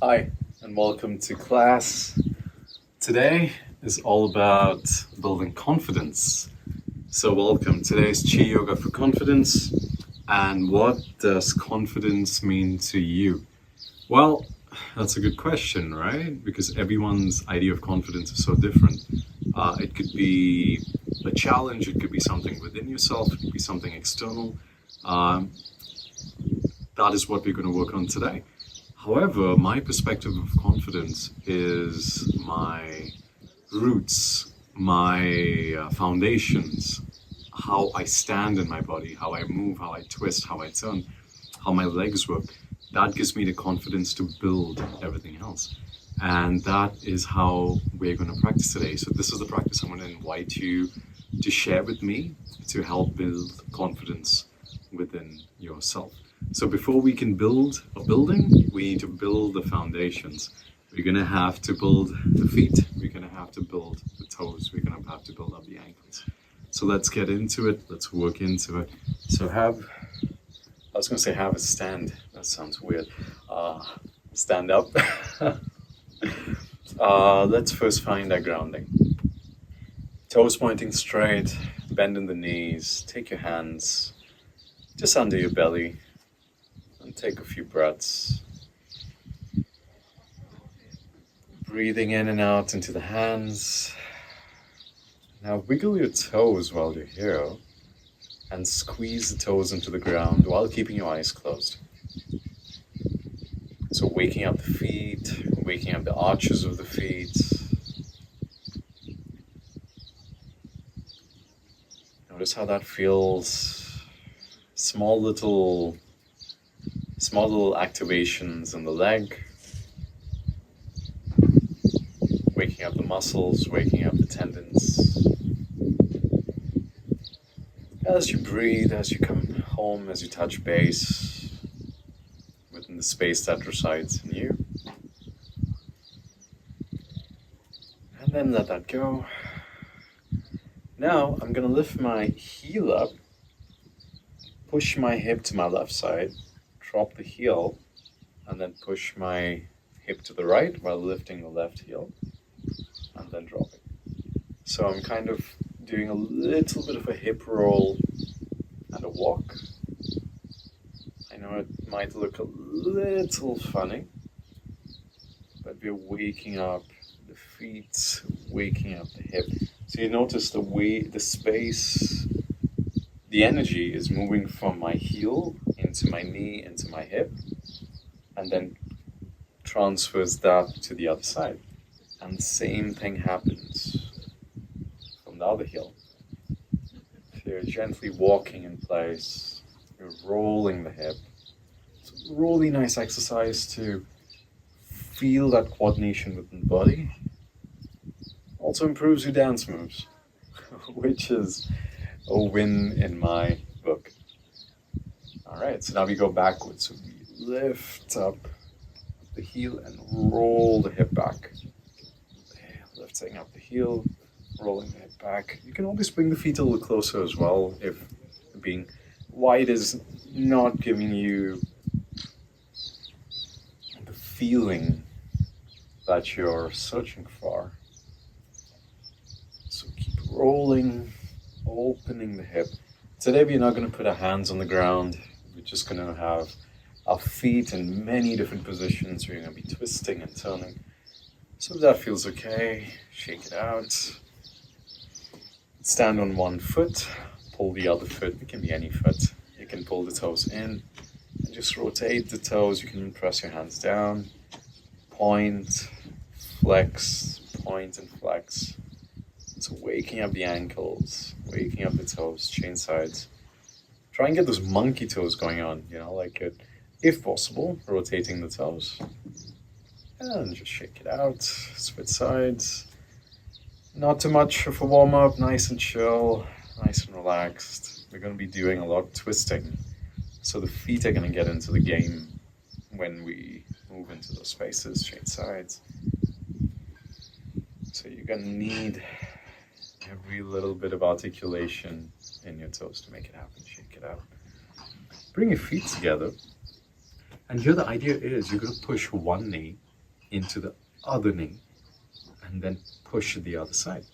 Hi, and welcome to class. Today is all about building confidence. So welcome. Today's Chi Yoga for confidence. And what does confidence mean to you? Well, that's a good question, right? Because everyone's idea of confidence is so different. It could be a challenge, it could be something within yourself, it could be something external. Um, that is what we're going to work on today. However, my perspective of confidence is my roots, my foundations, how I stand in my body, how I move, how I twist, how I turn, how my legs work. That gives me the confidence to build everything else. And that is how we're going to practice today. So this is the practice I'm going to invite you to share with me to help build confidence within yourself. So before we can build a building, we need to build the foundations. We're going to have to build the feet. We're going to have to build the toes. We're going to have to build up the ankles. So let's get into it. Let's work into it. So I was going to say have a stand. That sounds weird. Stand up. Let's first find our grounding. Toes pointing straight, bend in the knees. Take your hands just under your belly and take a few breaths. Breathing in and out into the hands. Now wiggle your toes while you're here and squeeze the toes into the ground while keeping your eyes closed. So waking up the feet, waking up the arches of the feet. Notice how that feels. Small little activations in the leg. Waking up the muscles, waking up the tendons. As you breathe, as you come home, as you touch base within the space that resides in you. And then let that go. Now I'm going to lift my heel up, push my hip to my left side, drop the heel, and then push my hip to the right while lifting the left heel, and then dropping. So I'm kind of doing a little bit of a hip roll and a walk. I know it might look a little funny, but we're waking up the feet, waking up the hip. So you notice the way the space, the energy is moving from my heel into my knee, into my hip, and then transfers that to the other side. And the same thing happens from the other heel. So you're gently walking in place, you're rolling the hip. It's a really nice exercise to feel that coordination within the body. Also improves your dance moves, which is a win in my book. Alright, so now we go backwards. So we lift up the heel and roll the hip back. Lifting up the heel, rolling the hip back. You can always bring the feet a little closer as well if being wide is not giving you the feeling that you're searching for. So keep rolling, opening the hip. Today we're not going to put our hands on the ground. We're just going to have our feet in many different positions. We're going to be twisting and turning. So if that feels okay, shake it out. Stand on one foot, pull the other foot. It can be any foot. You can pull the toes in and just rotate the toes. You can press your hands down, point, flex, point and flex. So waking up the ankles, waking up the toes, chain sides. Try and get those monkey toes going on, like it, if possible, rotating the toes. And just shake it out, switch sides. Not too much of a warm-up, nice and chill, nice and relaxed. We're going to be doing a lot of twisting, so the feet are going to get into the game when we move into those spaces, change sides. So you're going to need every little bit of articulation in your toes to make it happen. Shake it out. Bring your feet together. And here the idea is you're going to push one knee into the other knee and then push the other side.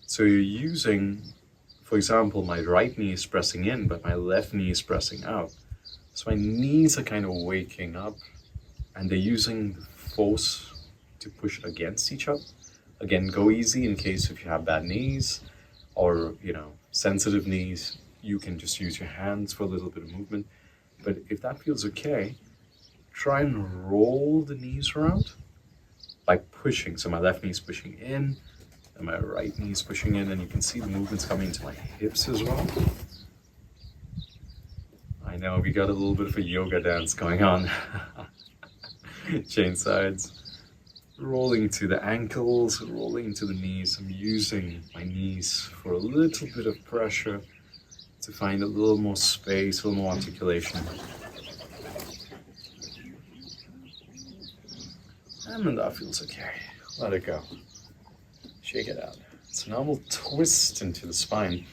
So you're using, for example, my right knee is pressing in, but my left knee is pressing out. So my knees are kind of waking up and they're using the force to push against each other. Again, go easy in case if you have bad knees or, sensitive knees, you can just use your hands for a little bit of movement. But if that feels okay, try and roll the knees around by pushing. So my left knee is pushing in and my right knee is pushing in, and you can see the movements coming into my hips as well. I know we got a little bit of a yoga dance going on. Chain sides. Rolling to the ankles, rolling to the knees. I'm using my knees for a little bit of pressure to find a little more space, a little more articulation. And then that feels okay. Let it go. Shake it out. So now we'll twist into the spine.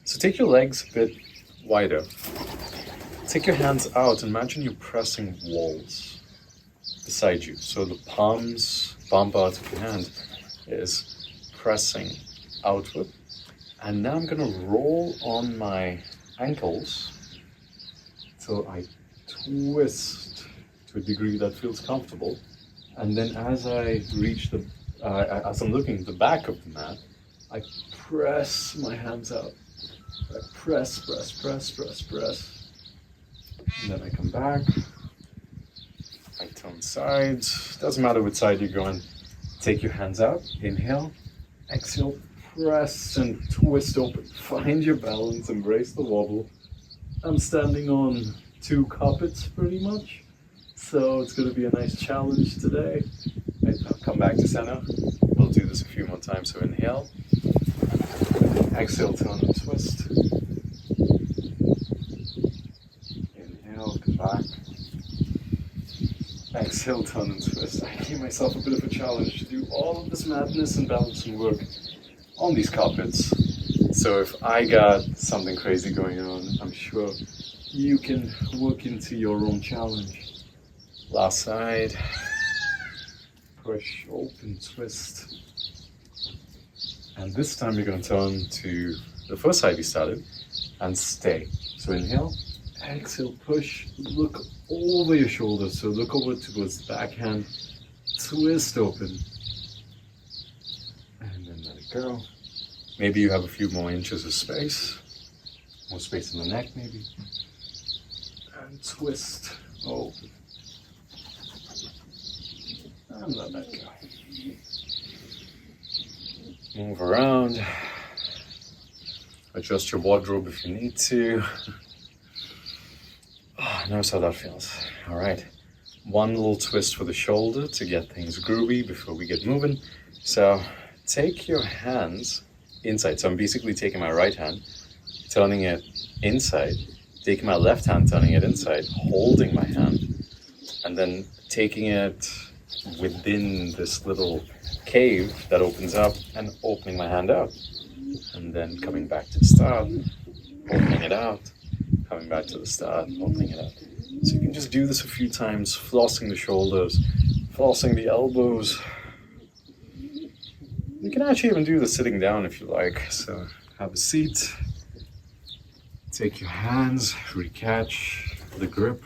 So take your legs a bit wider. Take your hands out. Imagine you're pressing walls beside you. So the palm part of your hand is pressing outward. And now I'm going to roll on my ankles till I twist to a degree that feels comfortable. And then as I reach as I'm looking at the back of the mat, I press my hands out. I press. And then I come back. I turn sides. Doesn't matter which side you're going. Take your hands out. Inhale. Exhale. Press and twist open. Find your balance. Embrace the wobble. I'm standing on 2 carpets pretty much. So it's going to be a nice challenge today. I'll come back to center. We'll do this a few more times. So inhale. Exhale, turn and twist. Inhale, come back. Exhale, turn and twist. I gave myself a bit of a challenge to do all of this madness and balancing work on these carpets. So if I got something crazy going on, I'm sure you can work into your own challenge. Last side. Push, open, twist. And this time you're going to turn to the first side you started and stay. So inhale. Exhale, push, look over your shoulders. So look over towards the backhand, twist open, and then let it go. Maybe you have a few more inches of space, more space in the neck maybe, and twist open, and let that go. Move around, adjust your wardrobe if you need to. Notice how that feels. All right, one little twist for the shoulder to get things groovy before we get moving. So take your hands inside. So I'm basically taking my right hand, turning it inside, taking my left hand, turning it inside, holding my hand, and then taking it within this little cave that opens up and opening my hand out. And then coming back to the start, opening it out. Coming back to the start, opening it up. So you can just do this a few times, flossing the shoulders, flossing the elbows. You can actually even do this sitting down if you like. So have a seat, take your hands, recatch the grip,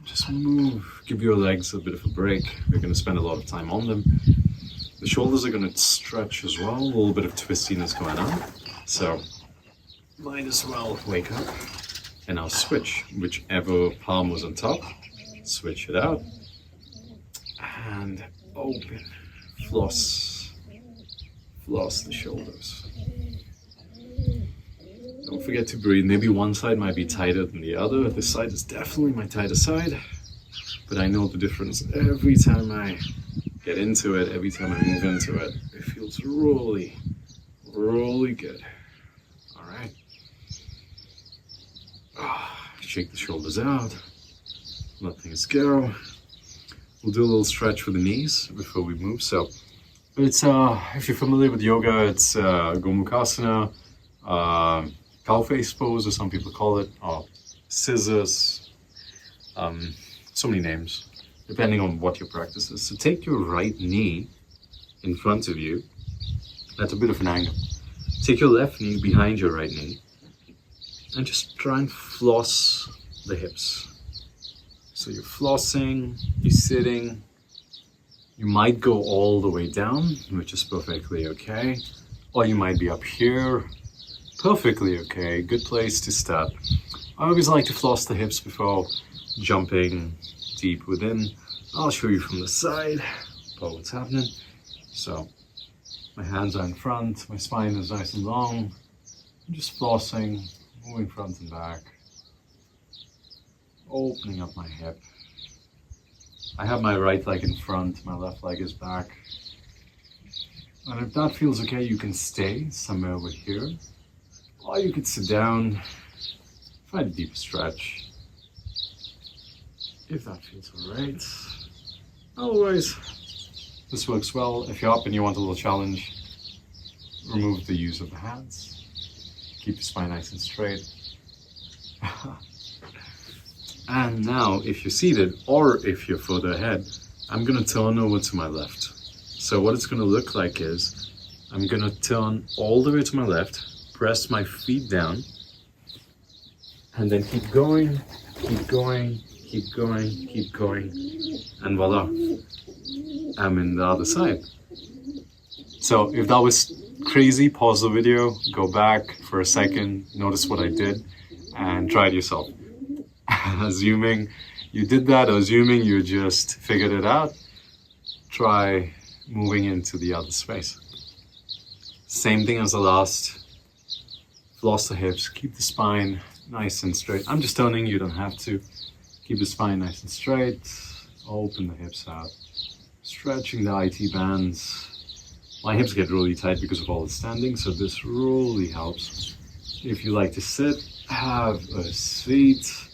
just move, give your legs a bit of a break. We're going to spend a lot of time on them. The shoulders are going to stretch as well, a little bit of twistiness going on. So might as well wake up. And I'll switch, whichever palm was on top, switch it out, and open, floss the shoulders. Don't forget to breathe. Maybe one side might be tighter than the other. This side is definitely my tighter side, but I know the difference every time I get into it, every time I move into it. It feels really, really good. All right. Shake the shoulders out, let things go. We'll do a little stretch for the knees before we move. So it's if you're familiar with yoga, it's Gomukhasana, cow face pose, as some people call it, or scissors, so many names. depending on what your practice is. So take your right knee in front of you. That's a bit of an angle. Take your left knee behind your right knee and just try and floss the hips. So you're flossing, you're sitting. You might go all the way down, which is perfectly okay. Or you might be up here, perfectly okay. Good place to start. I always like to floss the hips before jumping deep within. I'll show you from the side about what's happening. So my hands are in front, my spine is nice and long. I'm just flossing, moving front and back. Opening up my hip. I have my right leg in front, my left leg is back. And if that feels okay, you can stay somewhere over here. Or you could sit down, find a deep stretch. If that feels alright. Otherwise, this works well. If you're up and you want a little challenge, remove the use of the hands. Keep the spine nice and straight. And now, if you're seated or if you're further ahead, I'm gonna turn over to my left. So what it's gonna look like is, I'm gonna turn all the way to my left, press my feet down, and then keep going, keep going, keep going, keep going, and voila, I'm in the other side. So if that was crazy, pause the video, go back for a second, notice what I did, and try it yourself. Assuming you did that, or assuming you just figured it out, try moving into the other space. Same thing as the last. Floss the hips, keep the spine nice and straight. I'm just turning, you don't have to. Keep the spine nice and straight. Open the hips out. Stretching the IT bands. My hips get really tight because of all the standing, so this really helps. If you like to sit, have a seat.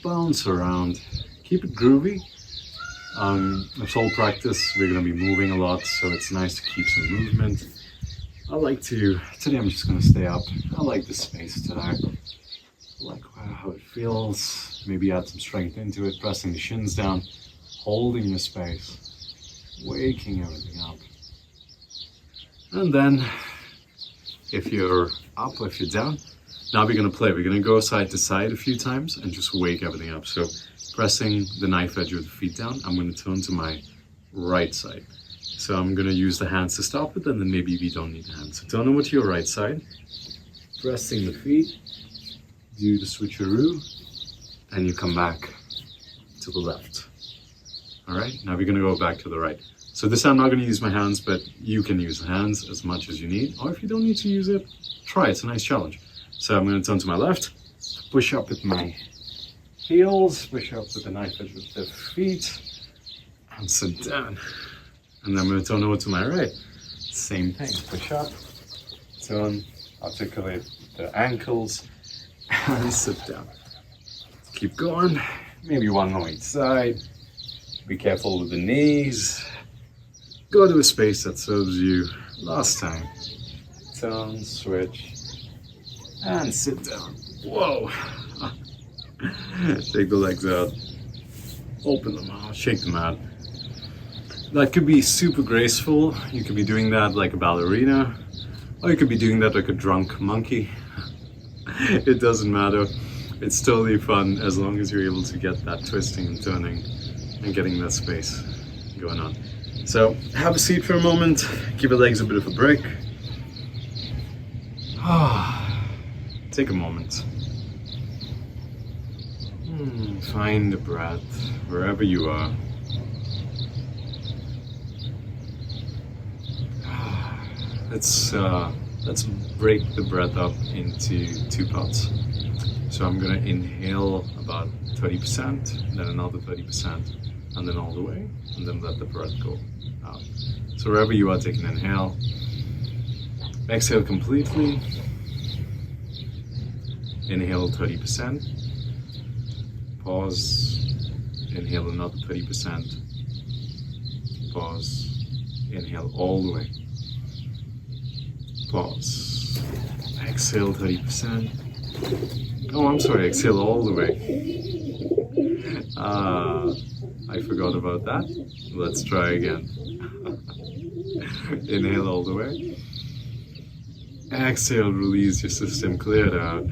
Bounce around, keep it groovy. It's all practice, we're going to be moving a lot, so it's nice to keep some movement. Today I'm just going to stay up. I like the space today. I like how it feels. Maybe add some strength into it, pressing the shins down, holding the space, waking everything up. And then, if you're up or if you're down, now we're going to play. We're going to go side to side a few times and just wake everything up. So pressing the knife edge of the feet down, I'm going to turn to my right side. So I'm going to use the hands to stop it, and then maybe we don't need the hands. So turn over to your right side, pressing the feet, do the switcheroo, and you come back to the left. All right, now we're going to go back to the right. So this time I'm not going to use my hands, but you can use the hands as much as you need. Or if you don't need to use it, try it. It's a nice challenge. So I'm going to turn to my left, push up with my heels, push up with the knife edge with the feet, and sit down. And then I'm going to turn over to my right. Same thing, push up, turn, articulate the ankles, and sit down. Keep going, maybe one on each side. Be careful with the knees. Go to a space that serves you. Last time. Turn, switch. And sit down. Whoa. Take the legs out. Open them out. Shake them out. That could be super graceful. You could be doing that like a ballerina. Or you could be doing that like a drunk monkey. It doesn't matter. It's totally fun as long as you're able to get that twisting and turning and getting that space going on. So have a seat for a moment. Give your legs a bit of a break. Take a moment. Find the breath wherever you are. Let's break the breath up into two parts. So I'm gonna inhale about 30%, then another 30%, and then all the way, and then let the breath go out. So wherever you are, take an inhale. Exhale completely. Inhale 30%, pause, inhale another 30%, pause, inhale all the way, pause, exhale 30%, oh I'm sorry, exhale all the way, I forgot about that. Let's try again. Inhale all the way. Exhale, release your system, clear it out.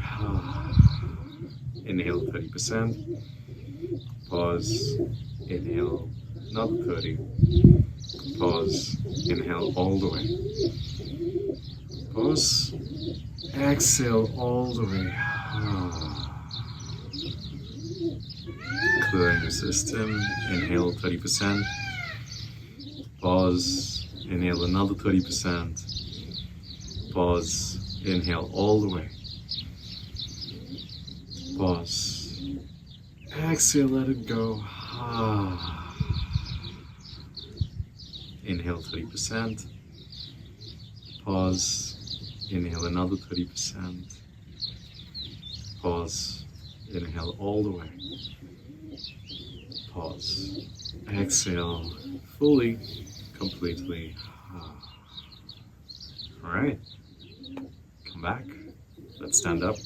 Inhale 30%. Pause. Inhale another 30. Pause. Inhale all the way. Pause. Exhale all the way. Clearing your system. Inhale 30%. Pause. Inhale another 30%. Pause. Inhale all the way. Pause. Exhale, let it go. Inhale 30%. Pause. Inhale another 30%. Pause. Inhale all the way. Pause. Exhale fully, completely. All right. Come back. Let's stand up.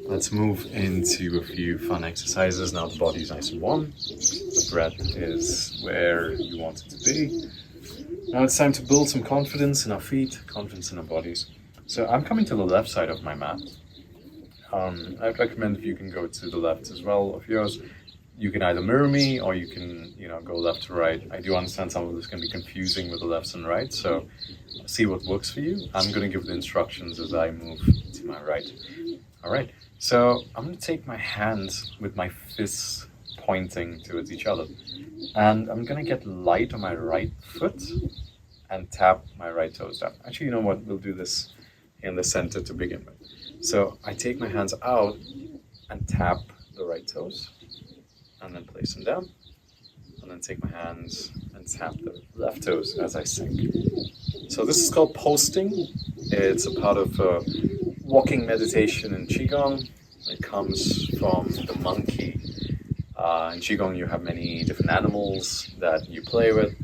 Let's move into a few fun exercises. Now the body's nice and warm. The breath is where you want it to be. Now it's time to build some confidence in our feet, confidence in our bodies. So I'm coming to the left side of my mat. I'd recommend if you can go to the left as well of yours. You can either mirror me or you can, go left to right. I do understand some of this can be confusing with the lefts and right, so see what works for you. I'm going to give the instructions as I move to my right. All right, so I'm going to take my hands with my fists pointing towards each other. And I'm going to get light on my right foot and tap my right toes down. Actually, you know what? We'll do this in the center to begin with. So I take my hands out and tap the right toes and then place them down. And then take my hands and tap the left toes as I sink. So this is called posting. It's a part of walking meditation in Qigong. It comes from the monkey. In Qigong, you have many different animals that you play with.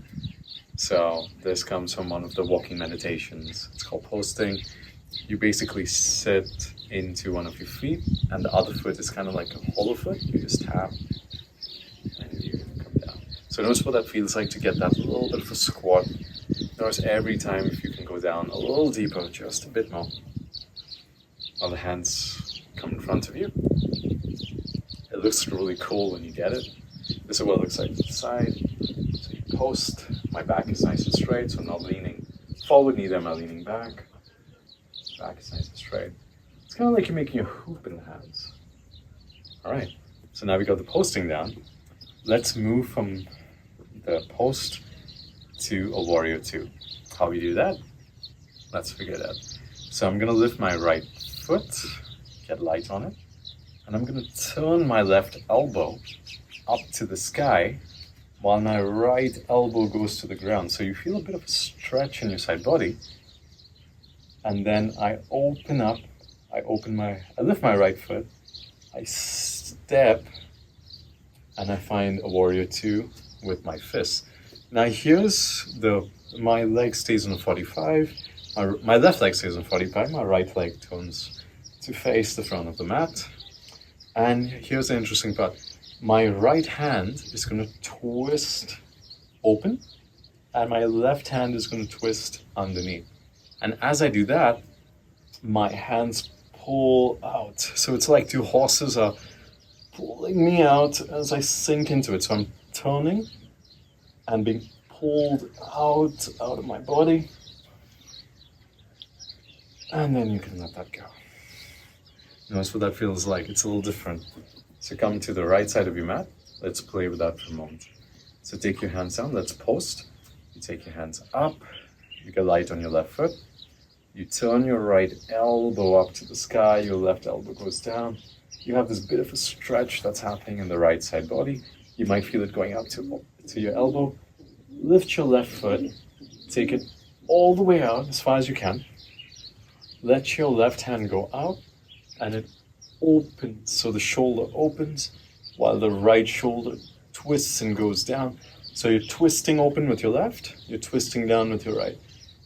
So this comes from one of the walking meditations. It's called posting. You basically sit into one of your feet, and the other foot is kind of like a hollow foot. You just tap, and you come down. So notice what that feels like to get that little bit of a squat. Notice every time if you can go down a little deeper, just a bit more. While the hands come in front of you. It looks really cool when you get it. This is what it looks like to the side. So you post. My back is nice and straight, so I'm not leaning forward, neither am I leaning back. Back is nice and straight. It's kind of like you're making a hoop in the hands. All right, so now we got the posting down. Let's move from the post to a warrior two. How we do that? Let's figure it out. So I'm gonna lift my right foot, get light on it, and I'm gonna turn my left elbow up to the sky while my right elbow goes to the ground. So you feel a bit of a stretch in your side body. And then I open up, I lift my right foot, I step, and I find a warrior two with my fists. Now here's my leg stays on 45, my left leg stays on 45, my right leg turns to face the front of the mat. And here's the interesting part. My right hand is going to twist open, and my left hand is going to twist underneath. And as I do that, my hands pull out. So it's like two horses are pulling me out as I sink into it. So I'm turning and being pulled out of my body. And then you can let that go. Notice what that feels like. It's a little different. So come to the right side of your mat. Let's play with that for a moment. So take your hands down. Let's post. You take your hands up. You get light on your left foot. You turn your right elbow up to the sky. Your left elbow goes down. You have this bit of a stretch that's happening in the right side body. You might feel it going up to your elbow. Lift your left foot. Take it all the way out as far as you can. Let your left hand go out and it opens. So the shoulder opens while the right shoulder twists and goes down. So you're twisting open with your left, you're twisting down with your right.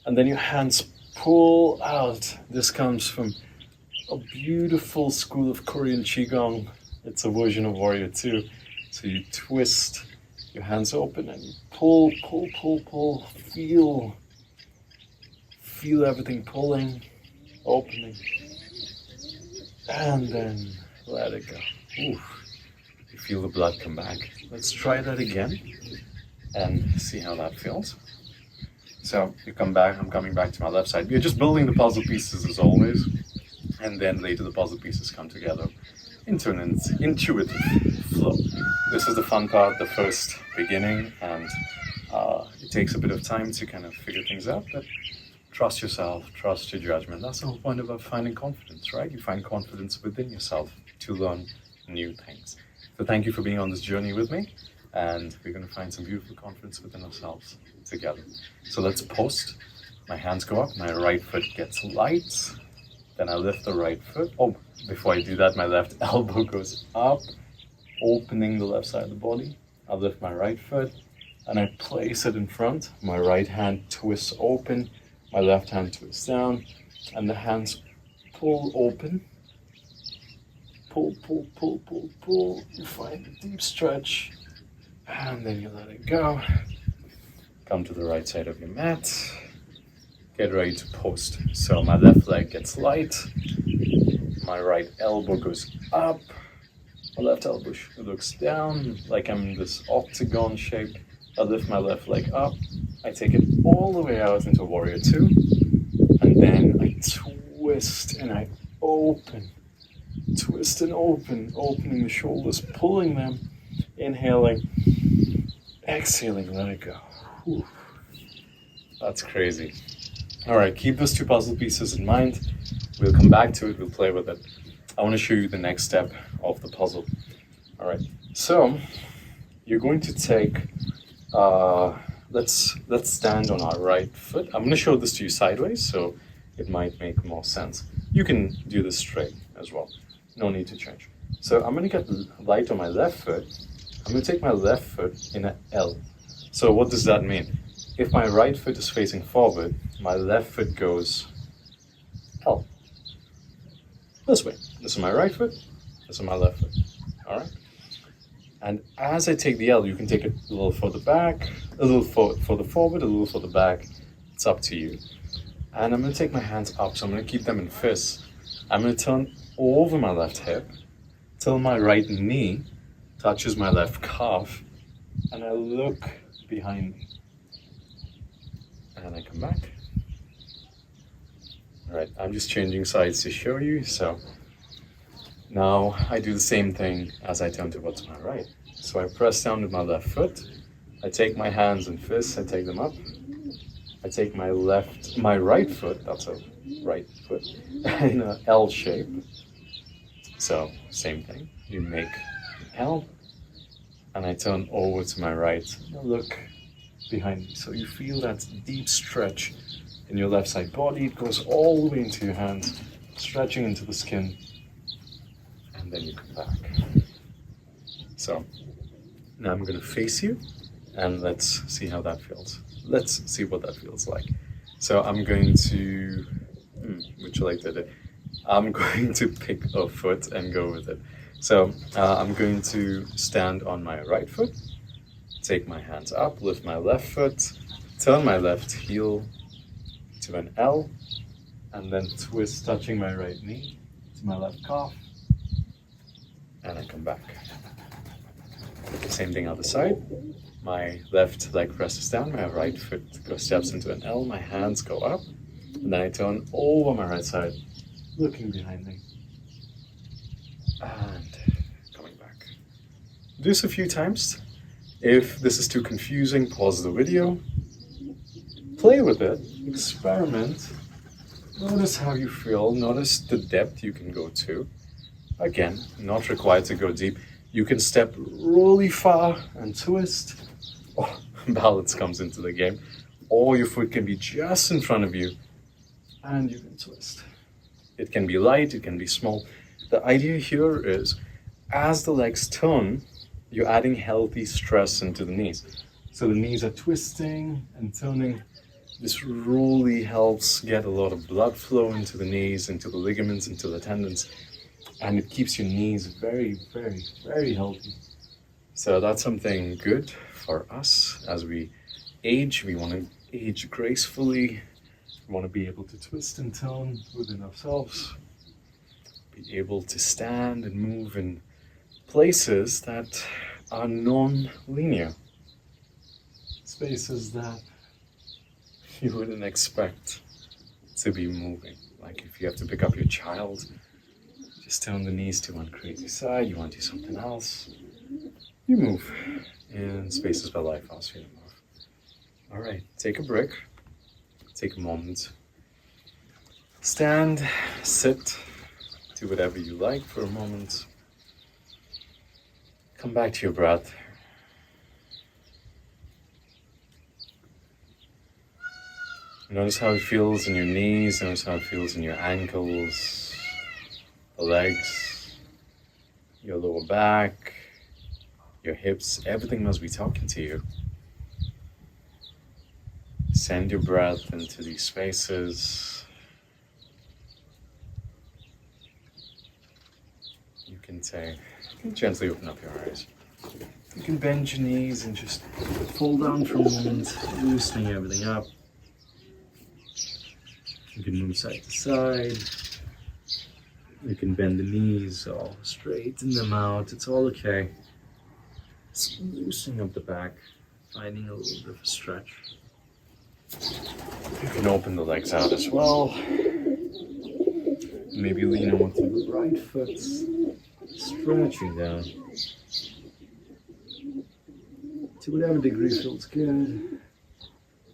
And then your hands pull out. This comes from a beautiful school of Korean Qigong. It's a version of Warrior 2. So you twist your hands open and you pull, pull, pull, pull. Feel everything pulling, opening, and then let it go. Oof. You feel the blood come back. Let's try that again and see how that feels. So you come back, I'm coming back to my left side. We're just building the puzzle pieces as always, and then later the puzzle pieces come together into an intuitive flow. This is the fun part, the first beginning, and it takes a bit of time to kind of figure things out, but trust yourself, trust your judgment. That's the whole point about finding confidence, right? You find confidence within yourself to learn new things. So thank you for being on this journey with me, and we're going to find some beautiful confidence within ourselves together. So let's post. My hands go up, my right foot gets light, then I lift the right foot. Oh, before I do that, my left elbow goes up, opening the left side of the body. I lift my right foot, and I place it in front. My right hand twists open, my left hand twists down, and the hands pull open. Pull, pull, pull, pull, pull. You find a deep stretch, and then you let it go. Come to the right side of your mat. Get ready to post. So my left leg gets light. My right elbow goes up. My left elbow looks down, like I'm in this octagon shape. I lift my left leg up. I take it all the way out into Warrior 2. And then I twist and I open. Twist and open, opening the shoulders, pulling them, inhaling, exhaling, let it go. Whew. That's crazy. All right, keep those two puzzle pieces in mind. We'll come back to it, we'll play with it. I want to show you the next step of the puzzle. All right, so you're going to take, let's stand on our right foot. I'm going to show this to you sideways, so it might make more sense. You can do this straight as well. No need to change. So I'm going to get light on my left foot. I'm going to take my left foot in an L. So what does that mean? If my right foot is facing forward, my left foot goes L. This way. This is my right foot. This is my left foot. All right? And as I take the L, you can take it a little further back, a little further forward, a little further back. It's up to you. And I'm going to take my hands up, so I'm going to keep them in fists. I'm going to turn over my left hip till my right knee touches my left calf, and I look behind me. And I come back. All right, I'm just changing sides to show you. So now I do the same thing as I turn towards my right. So I press down with my left foot. I take my hands and fists, I take them up. I take my right foot, that's a right foot, in an L shape. So same thing, you make an L, and I turn over to my right, and I look behind me. So you feel that deep stretch in your left side body. It goes all the way into your hands, stretching into the skin, and then you come back. So now I'm going to face you, and let's see how that feels. Let's see what that feels like. So I'm going to, would you like to do? I'm going to pick a foot and go with it. So I'm going to stand on my right foot, take my hands up, lift my left foot, turn my left heel to an L, and then twist, touching my right knee to my left calf, and I come back. Same thing other side. My left leg presses down, my right foot steps into an L, my hands go up, and then I turn over my right side, looking behind me, and coming back. Do this a few times. If this is too confusing, pause the video, play with it, experiment, notice how you feel, notice the depth you can go to. Again, not required to go deep. You can step really far and twist. Oh, balance comes into the game. Or your foot can be just in front of you and you can twist. It can be light, it can be small. The idea here is, as the legs turn, you're adding healthy stress into the knees. So the knees are twisting and turning. This really helps get a lot of blood flow into the knees, into the ligaments, into the tendons. And it keeps your knees very, very, very healthy. So that's something good for us as we age. We want to age gracefully. We want to be able to twist and turn within ourselves, be able to stand and move in places that are non-linear, spaces that you wouldn't expect to be moving. Like if you have to pick up your child, just turn the knees to one crazy side, you want to do something else, you move in spaces where life asks you to move. All right, take a break, take a moment, stand, sit, do whatever you like for a moment. Come back to your breath. Notice how it feels in your knees, notice how it feels in your ankles, the legs, your lower back, your hips. Everything must be talking to you. Send your breath into these spaces. You can gently open up your eyes. You can bend your knees and just fall down for a moment, loosening everything up. You can move side to side. You can bend the knees or straighten them out. It's all okay. Just loosening up the back, finding a little bit of a stretch. You can open the legs out as well. Maybe lean over to the right foot, stretching down. To whatever degree feels good. And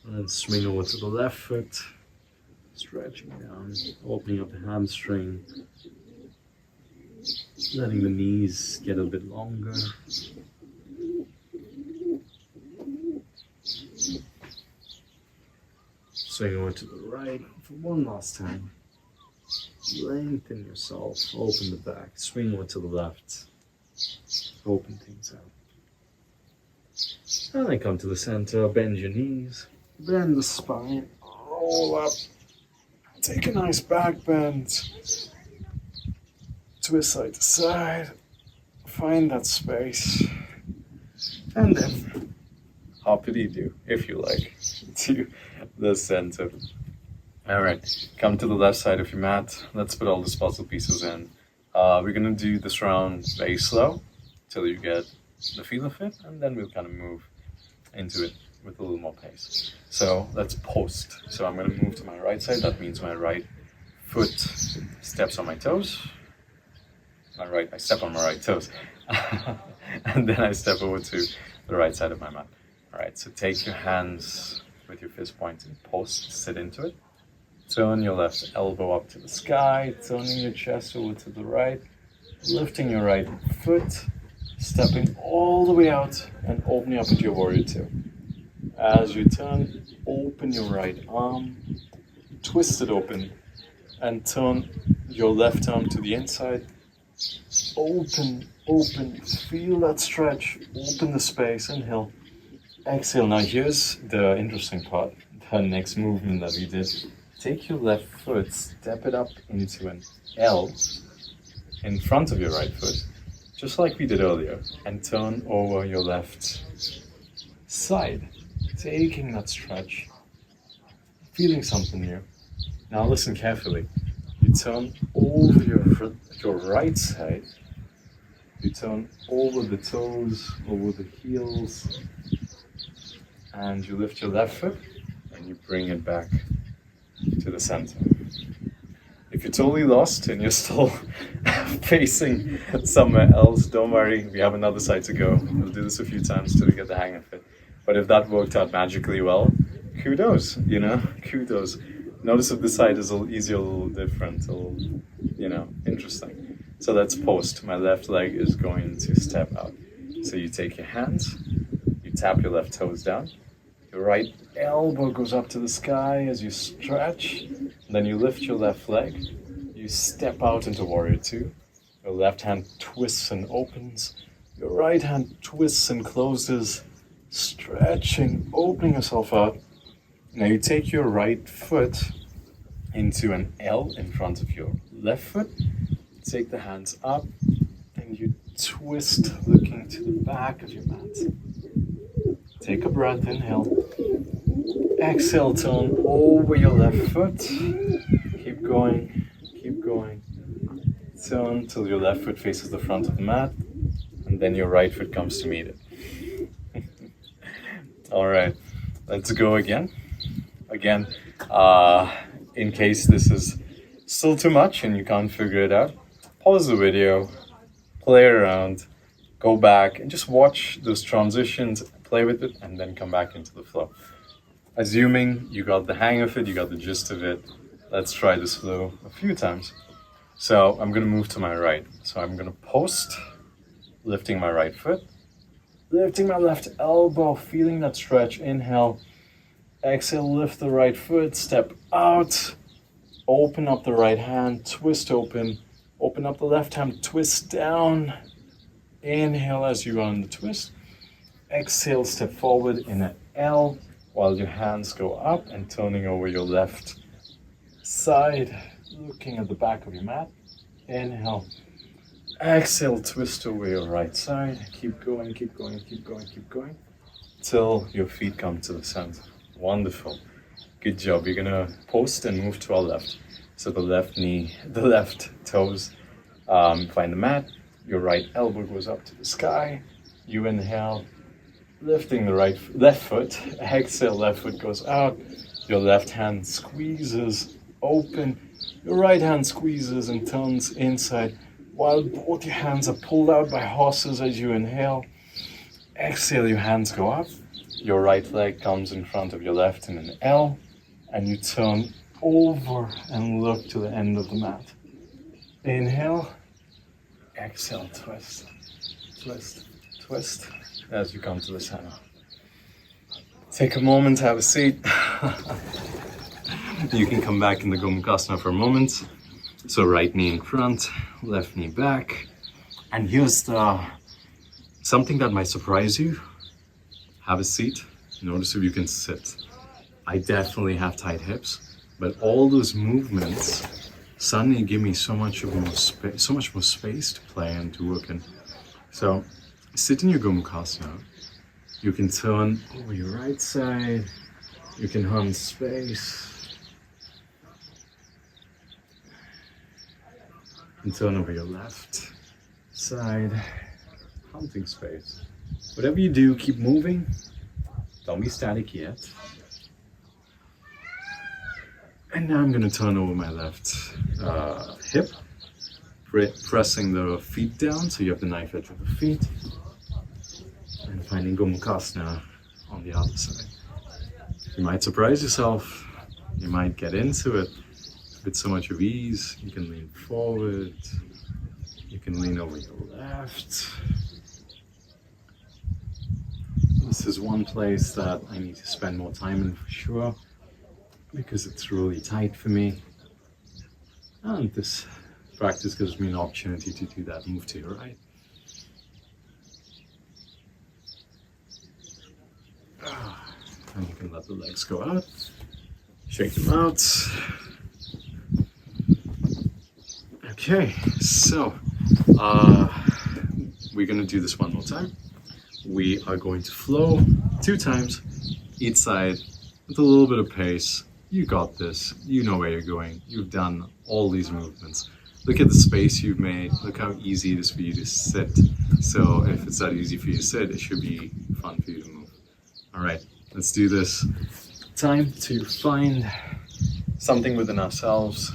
then swing over to the left foot. Stretching down, opening up the hamstring, letting the knees get a bit longer. Swing over to the right for one last time. Lengthen yourself, open the back, swing over to the left, open things out. And then come to the center, bend your knees, bend the spine, roll up. Take a nice back bend, twist side to side, find that space, and then hoppity-doo, if you like, to the center. All right, come to the left side of your mat. Let's put all the puzzle pieces in. We're gonna do this round very slow till you get the feel of it, and then we'll kind of move into it with a little more pace. So let's post. So I'm going to move to my right side. That means my right foot steps on my toes. I step on my right toes. And then I step over to the right side of my mat. All right, so take your hands with your fist pointed, post, sit into it. Turn your left elbow up to the sky, turning your chest over to the right, lifting your right foot, stepping all the way out and opening up into your warrior two. As you turn, open your right arm, twist it open, and turn your left arm to the inside. Open, feel that stretch, open the space, inhale. Exhale. Now here's the interesting part, the next movement that we did. Take your left foot, step it up into an L in front of your right foot, just like we did earlier, and turn over your left side. Taking that stretch, feeling something new. Now listen carefully. You turn over your right side. You turn over the toes, over the heels, and you lift your left foot and you bring it back to the center. If you're totally lost and you're still facing somewhere else, don't worry, we have another side to go. We'll do this a few times till we get the hang of it. But if that worked out magically well, kudos, kudos. Notice if this side is a little easier, a little different, a little, interesting. So let's post. My left leg is going to step out. So you take your hands, you tap your left toes down, your right elbow goes up to the sky as you stretch, then you lift your left leg, you step out into warrior two, your left hand twists and opens, your right hand twists and closes, stretching, opening yourself out. Now you take your right foot into an L in front of your left foot, take the hands up, and you twist, looking to the back of your mat. Take a breath, inhale. Exhale, turn over your left foot. Keep going, keep going. Turn till your left foot faces the front of the mat, and then your right foot comes to meet it. All right, let's go again. Again, in case this is still too much and you can't figure it out, pause the video, play around, go back and just watch those transitions, play with it, and then come back into the flow. Assuming you got the hang of it, you got the gist of it, let's try this flow a few times. So I'm gonna move to my right. So I'm gonna post, lifting my right foot, lifting my left elbow, feeling that stretch. Inhale, exhale, lift the right foot, step out, open up the right hand, twist open up the left hand, twist down. Inhale as you go on the twist. Exhale, step forward in an L while your hands go up and turning over your left side, looking at the back of your mat. Inhale. Exhale, twist over your right side. Keep going, keep going, keep going, keep going till your feet come to the center. Wonderful. Good job. You're gonna post and move to our left. So the left knee, the left toes find the mat. Your right elbow goes up to the sky. You inhale, lifting the left foot. Exhale, left foot goes out. Your left hand squeezes open. Your right hand squeezes and turns inside while both your hands are pulled out by horses as you inhale. Exhale, your hands go up. Your right leg comes in front of your left in an L, and you turn over and look to the end of the mat. Inhale, exhale, twist, twist, twist as you come to the center. Take a moment, have a seat. You can come back in the Gomukhasana for a moment. So right knee in front, left knee back. And here's something that might surprise you. Have a seat. Notice if you can sit. I definitely have tight hips, but all those movements suddenly give me so much more space to play and to work in. So sit in your Gomukhasana. You can turn over your right side. You can hunt space. And turn over your left side, hunting space. Whatever you do, keep moving. Don't be static yet. And now I'm going to turn over my left hip, pressing the feet down so you have the knife edge of the feet, and finding Gomukhasana on the other side. You might surprise yourself. You might get into it with so much of ease. You can lean forward. You can lean over your left. This is one place that I need to spend more time in for sure, because it's really tight for me. And this practice gives me an opportunity to do that. Move to your right. And you can let the legs go out. Shake them out. Okay, so we're going to do this one more time. We are going to flow 2 times each side with a little bit of pace. You got this. You know where you're going. You've done all these movements. Look at the space you've made. Look how easy it is for you to sit. So if it's that easy for you to sit, it should be fun for you to move. All right, let's do this. Time to find something within ourselves.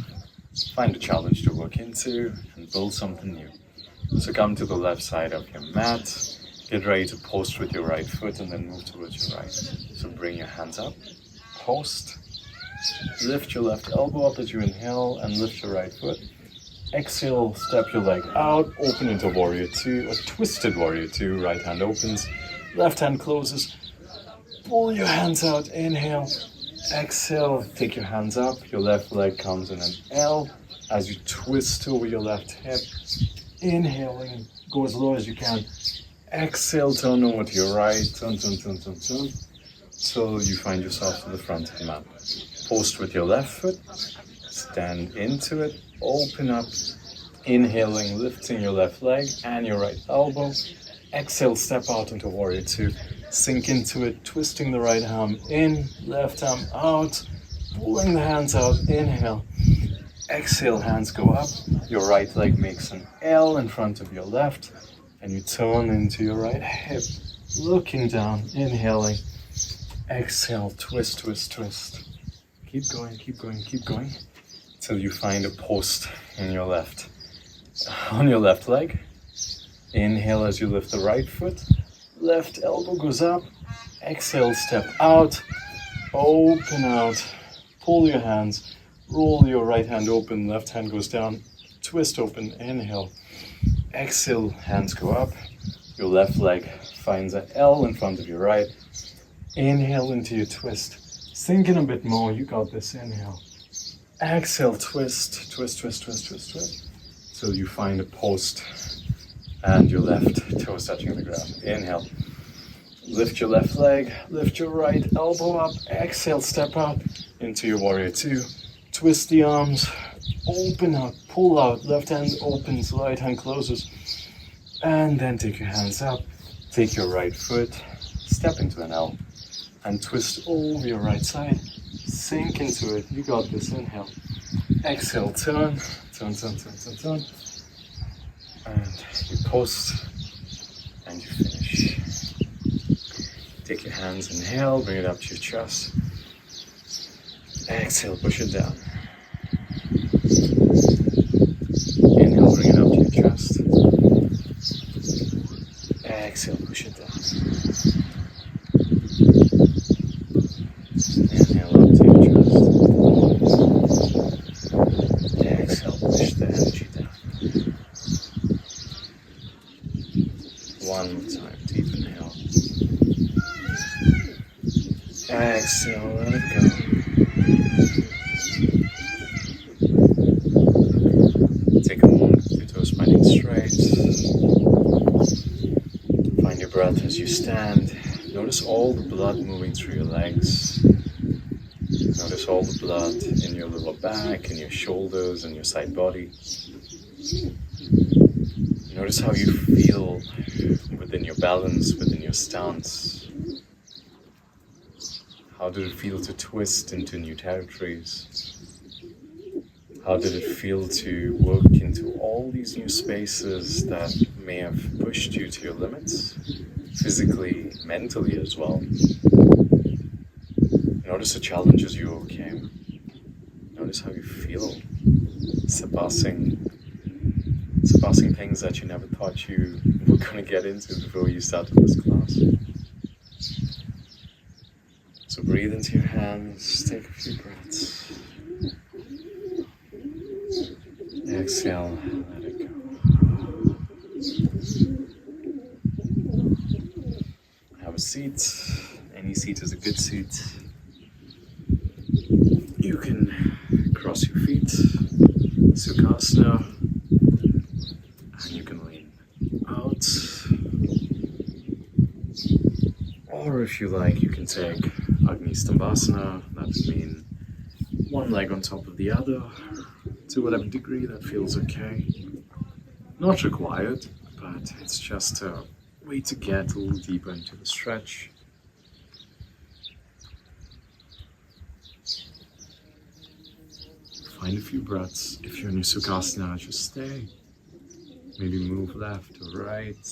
Find a challenge to work into and build something new. So come to the left side of your mat. Get ready to post with your right foot and then move towards your right. So bring your hands up. Post. Lift your left elbow up as you inhale and lift your right foot. Exhale, step your leg out, open into Warrior 2 or Twisted Warrior 2. Right hand opens, left hand closes. Pull your hands out, inhale. Exhale, take your hands up. Your left leg comes in an L as you twist over your left hip. Inhaling, go as low as you can. Exhale, turn over to your right. Turn. Till you find yourself to the front of the mat. Post with your left foot. Stand into it. Open up. Inhaling, lifting your left leg and your right elbow. Exhale, step out into warrior two. Sink into it, twisting the right arm in, left arm out, pulling the hands out. Inhale. Exhale, hands go up. Your right leg makes an L in front of your left, and you turn into your right hip, looking down, inhaling. Exhale, twist, twist, twist. Keep going, keep going, keep going, till you find a post in your left. On your left leg. Inhale as you lift the right foot. Left elbow goes up. Exhale, step out. Open out. Pull your hands. Roll your right hand open. Left hand goes down. Twist open. Inhale. Exhale, hands go up. Your left leg finds an L in front of your right. Inhale into your twist. Sink in a bit more. You got this. Inhale. Exhale, twist, twist, twist, twist, twist, twist. Till you find a post and your left toes touching the ground. Inhale. Lift your left leg, lift your right elbow up. Exhale, step out into your warrior two. Twist the arms, open out, pull out. Left hand opens, right hand closes. And then take your hands up. Take your right foot, step into an L. And twist over your right side. Sink into it. You got this. Inhale. Exhale, turn, turn, turn, turn, turn, turn. And you post and you finish. Take your hands, inhale, bring it up to your chest. Exhale, push it down. Inhale, bring it up to your chest. Exhale, push it down. Inhale up to your chest. Exhale, push the energy down. One more time, deep inhale. Exhale, let it go. Take a moment with your toes pointing straight. Find your breath as you stand. Notice all the blood moving through your legs. Notice all the blood in your lower back, in your shoulders, and your side body. Notice how you feel within your balance, within your stance. How did it feel to twist into new territories? How did it feel to work into all these new spaces that may have pushed you to your limits, physically, mentally as well? Notice the challenges you overcame. Notice how you feel surpassing things that you never thought you were going to get into before you started this class. So breathe into your hands, take a few breaths. Exhale, let it go. Have a seat. Any seat is a good seat. You can cross your feet, Sukhasana, and you can lean out. Or if you like, you can take Agni-Stambhasana. That would mean one leg on top of the other, to whatever degree that feels okay. Not required, but it's just a way to get a little deeper into the stretch. Find a few breaths. If you're in your Sukhasana, just stay. Maybe move left or right.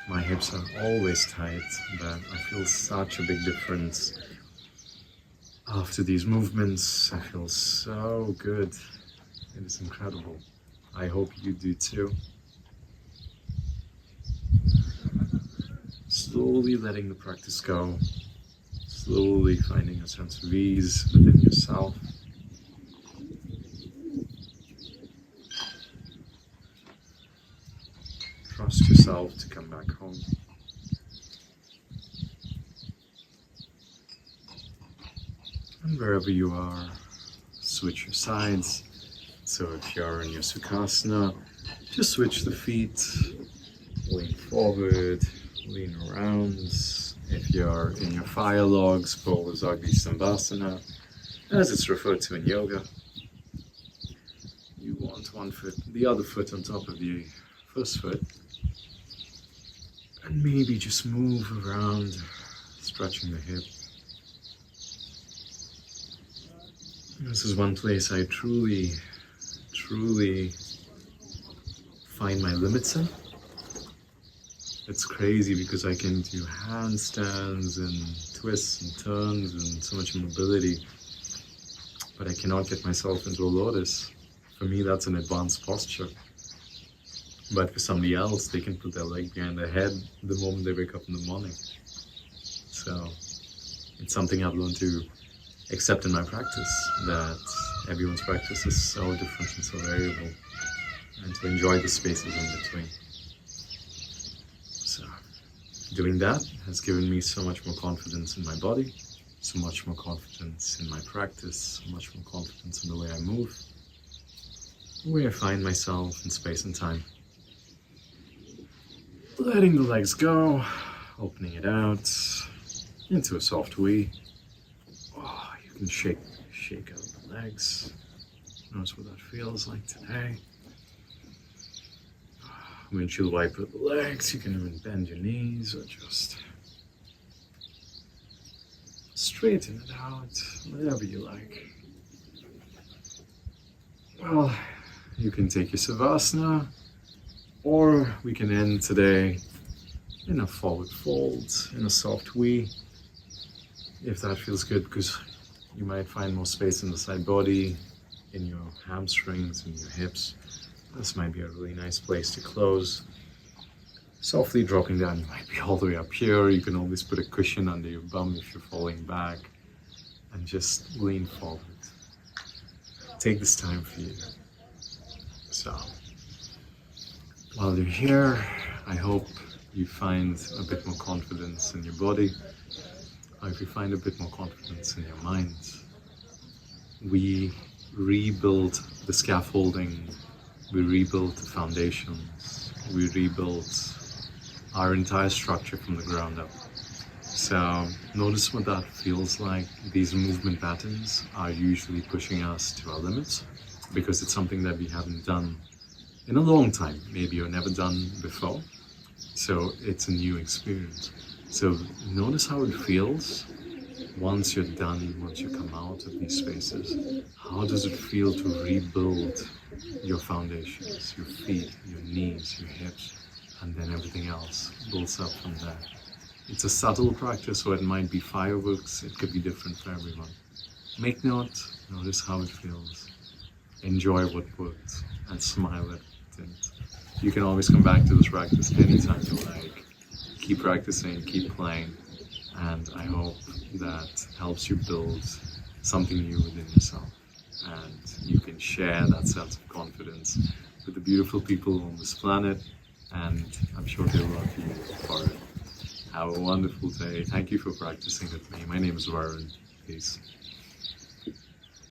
My hips are always tight, but I feel such a big difference. After these movements, I feel so good. It is incredible. I hope you do too. Slowly letting the practice go. Slowly finding a sense of ease within yourself. Trust yourself to come back home. And wherever you are, switch your sides. So if you're in your Sukhasana, just switch the feet, lean forward, lean around. If you're in your fire logs, pose Agni-Stambhasana, as it's referred to in yoga. put one foot, the other foot on top of the first foot, and maybe just move around, stretching the hip. This is one place I truly find my limits in. It's crazy because I can do handstands and twists and turns and so much mobility, but I cannot get myself into a lotus. For me, that's an advanced posture. But for somebody else, they can put their leg behind their head the moment they wake up in the morning. So it's something I've learned to accept in my practice, that everyone's practice is so different and so variable, and to enjoy the spaces in between. So doing that has given me so much more confidence in my body, so much more confidence in my practice, so much more confidence in the way I move, the way I find myself in space and time. Letting the legs go, opening it out into a soft V. Oh, you can shake out the legs. Notice what that feels like today. Windshield wiper the legs. You can even bend your knees or just straighten it out, whatever you like. Well, you can take your Savasana, or we can end today in a forward fold, in a soft V, if that feels good, because you might find more space in the side body, in your hamstrings, in your hips. This might be a really nice place to close. Softly dropping down, you might be all the way up here. You can always put a cushion under your bum if you're falling back, and just lean forward. Take this time for you. So, while you're here, I hope you find a bit more confidence in your body. I hope you find a bit more confidence in your mind. We rebuild the scaffolding, we rebuild the foundations, we rebuild our entire structure from the ground up. So notice what that feels like. These movement patterns are usually pushing us to our limits because it's something that we haven't done in a long time. Maybe you've never done before. So it's a new experience. So notice how it feels once you're done, once you come out of these spaces. How does it feel to rebuild your foundations, your feet, your knees, your hips, and then everything else builds up from there. It's a subtle practice, so it might be fireworks, it could be different for everyone. Make note, notice how it feels, enjoy what works, and smile at it. You can always come back to this practice anytime you like. Keep practicing, keep playing, and I hope that helps you build something new within yourself. And you can share that sense of confidence with the beautiful people on this planet, and I'm sure they'll love you for it. Have a wonderful day. Thank you for practicing with me. My name is Varun. Peace.